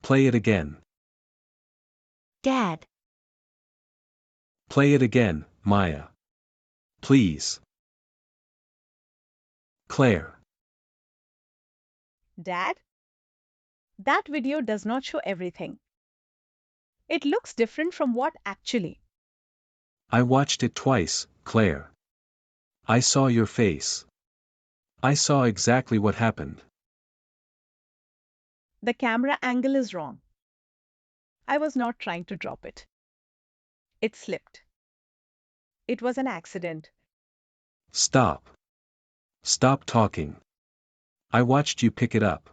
Play it again. Dad. Play it again, Maya. Please. Claire. Dad, that video does not show everything. It looks different from what actually. I watched it twice, Claire. I saw your face. I saw exactly what happened. The camera angle is wrong. I was not trying to drop it. It slipped. It was an accident. Stop. Stop talking. I watched you pick it up.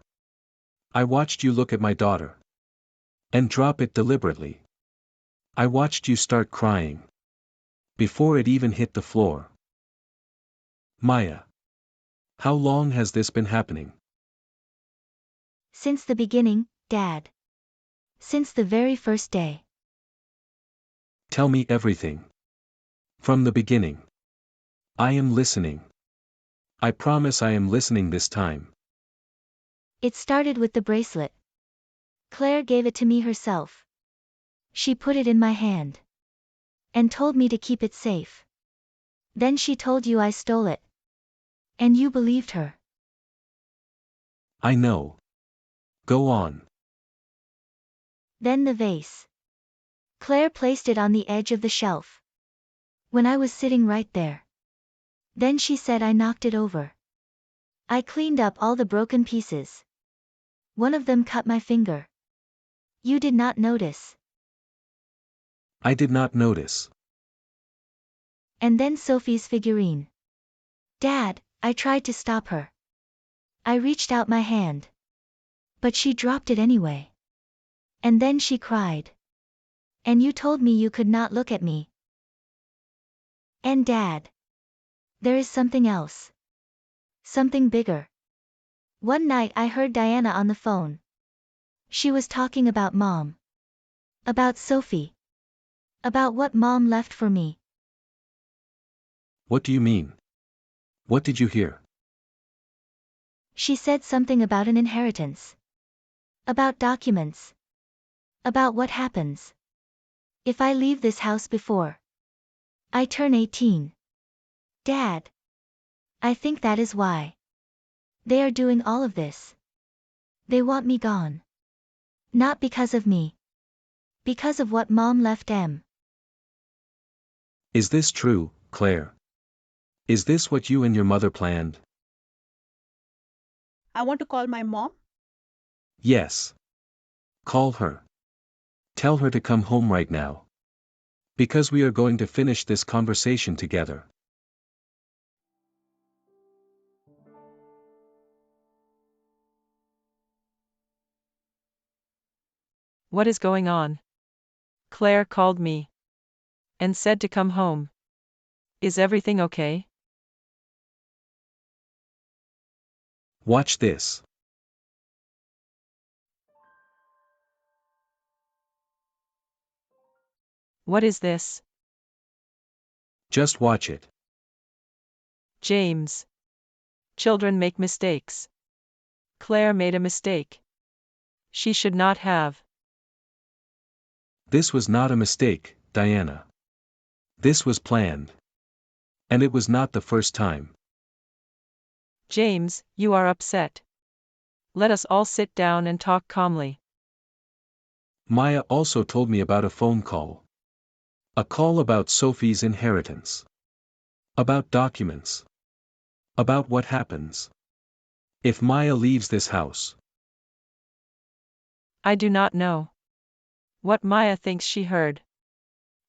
I watched you look at my daughter. And drop it deliberately. I watched you start crying. Before it even hit the floor. Maya. How long has this been happening? Since the beginning, Dad. Since the very first day. Tell me everything. From the beginning. I am listening. I promise I am listening this time. It started with the bracelet. Claire gave it to me herself. She put it in my hand. And told me to keep it safe. Then she told you I stole it. And you believed her. I know. Go on. Then the vase. Claire placed it on the edge of the shelf. When I was sitting right there. Then she said I knocked it over. I cleaned up all the broken pieces. One of them cut my finger. You did not notice. I did not notice. And then Sophie's figurine. Dad, I tried to stop her. I reached out my hand. But she dropped it anyway. And then she cried. And you told me you could not look at me. And Dad. There is something else. Something bigger. One night I heard Diana on the phone. She was talking about Mom. About Sophie. About what Mom left for me. What do you mean? What did you hear? She said something about an inheritance. About documents. About what happens. If I leave this house before I turn 18. Dad. I think that is why. They are doing all of this. They want me gone. Not because of me. Because of what Mom left them. Is this true, Claire? Is this what you and your mother planned? I want to call my mom. Yes. Call her. Tell her to come home right now. Because we are going to finish this conversation together. What is going on? Claire called me. And said to come home. Is everything okay? Watch this. What is this? Just watch it. James. Children make mistakes. Claire made a mistake. She should not have. This was not a mistake, Diana. This was planned. And it was not the first time. James, you are upset. Let us all sit down and talk calmly. Maya also told me about a phone call. A call about Sophie's inheritance. About documents. About what happens if Maya leaves this house. I do not know what Maya thinks she heard.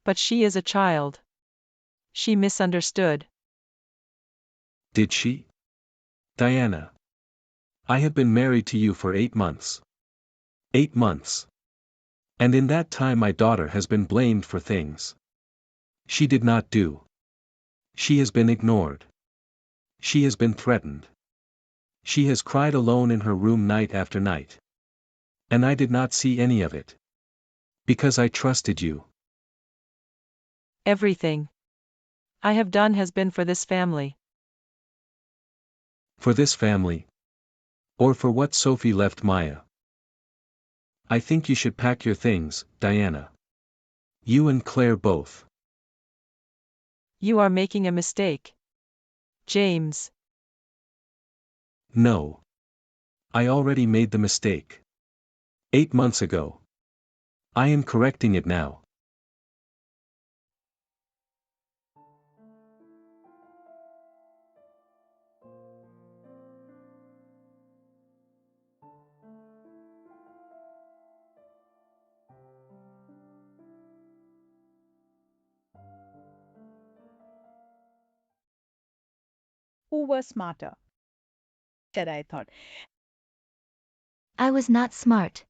But she is a child. She misunderstood. Did she? Diana. I have been married to you for 8 months. 8 months. And in that time my daughter has been blamed for things she did not do. She has been ignored. She has been threatened. She has cried alone in her room night after night. And I did not see any of it. Because I trusted you. Everything I have done has been for this family. For this family? Or for what Sophie left Maya? I think you should pack your things, Diana. You and Claire both. You are making a mistake. James. No. I already made the mistake. 8 months ago. I am correcting it now. Who was smarter? Said I thought. I was not smart.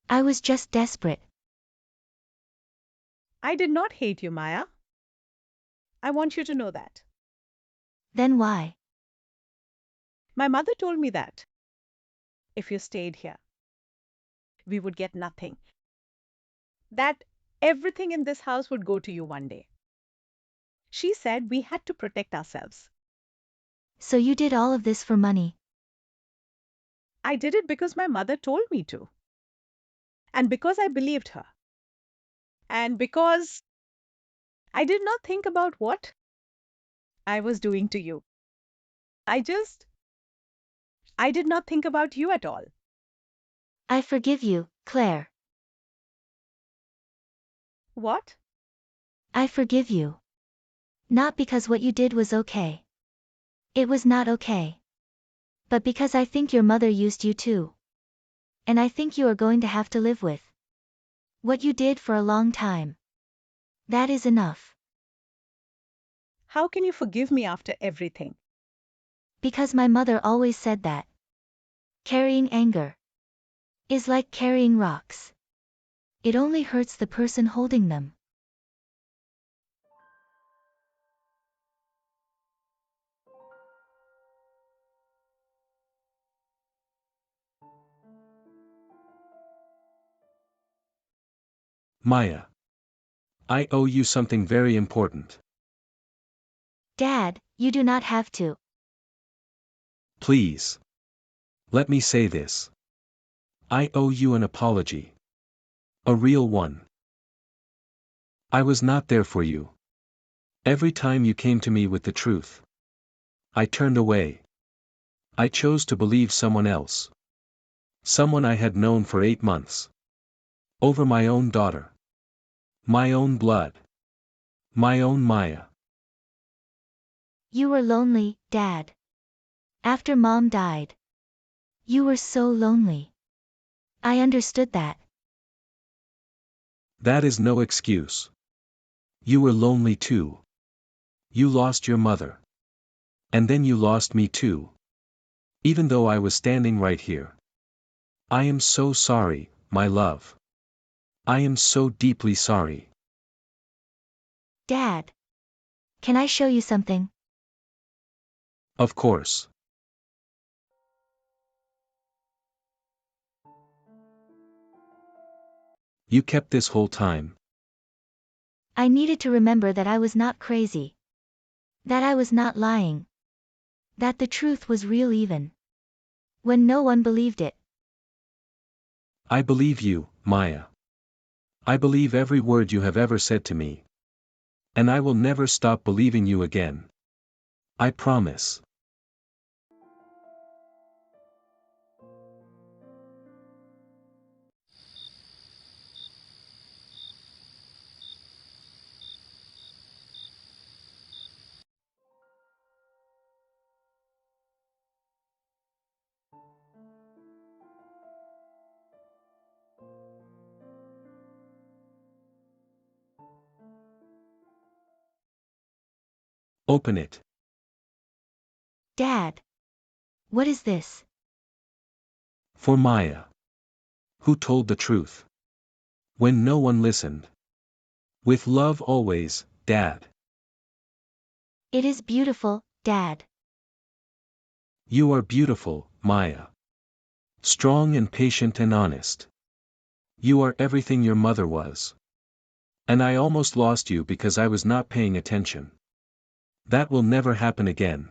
I was just desperate. I did not hate you, Maya. I want you to know that. Then why? My mother told me that if you stayed here, we would get nothing. That everything in this house would go to you one day. She said we had to protect ourselves. So you did all of this for money. I did it because my mother told me to. And because I believed her. And because I did not think about what I was doing to you. I did not think about you at all. I forgive you, Claire. What? I forgive you. Not because what you did was okay. It was not okay. But because I think your mother used you too. And I think you are going to have to live with what you did for a long time. That is enough. How can you forgive me after everything? Because my mother always said that carrying anger is like carrying rocks. It only hurts the person holding them. Maya. I owe you something very important. Dad, you do not have to. Please. Let me say this. I owe you an apology. A real one. I was not there for you. Every time you came to me with the truth, I turned away. I chose to believe someone else. Someone I had known for 8 months. Over my own daughter. My own blood. My own Maya. You were lonely, Dad. After Mom died. You were so lonely. I understood that. That is no excuse. You were lonely too. You lost your mother. And then you lost me too. Even though I was standing right here. I am so sorry, my love. I am so deeply sorry. Dad. Can I show you something? Of course. You kept this whole time. I needed to remember that I was not crazy. That I was not lying. That the truth was real even when no one believed it. I believe you, Maya. I believe every word you have ever said to me. And I will never stop believing you again. I promise. Open it. Dad. What is this? For Maya. Who told the truth. When no one listened. With love always, Dad. It is beautiful, Dad. You are beautiful, Maya. Strong and patient and honest. You are everything your mother was. And I almost lost you because I was not paying attention. That will never happen again.